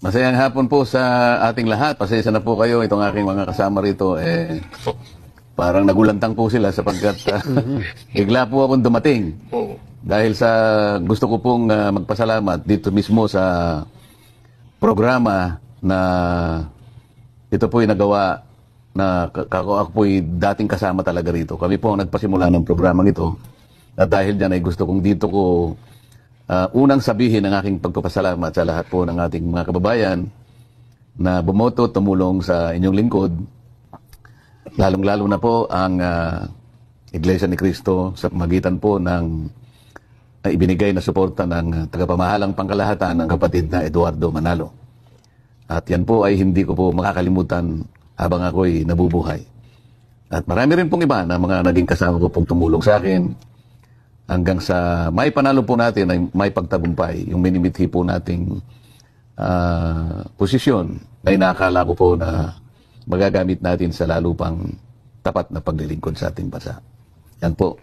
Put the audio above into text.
Masayang hapon po sa ating lahat. Pasensya na po kayo, itong aking mga kasama rito. Parang nagulantang po sila sapagkat bigla po akong dumating. Dahil sa gusto ko pong magpasalamat dito mismo sa programa na ito po'y nagawa na ako po'y dating kasama talaga rito. Kami po ang nagpasimula ng programang ito. At dahil dyan ay gusto kong dito ko unang sabihin ang aking pagpapasalamat sa lahat po ng ating mga kababayan na bumoto, tumulong sa inyong lingkod. Lalong-lalo na po ang Iglesia ni Cristo sa pamagitan po ng ibinigay na suporta ng tagapamahalang pangkalahatan ng kapatid na Eduardo Manalo. At yan po ay hindi ko po makakalimutan habang ako'y nabubuhay. At marami rin pong iba na mga naging kasama ko pong tumulong sa akin hanggang sa may panalo po natin ay may pagtagumpay, yung minimithi po nating posisyon na inakala ko po na magagamit natin sa lalo pang tapat na paglilingkod sa ating bansa. Yan po.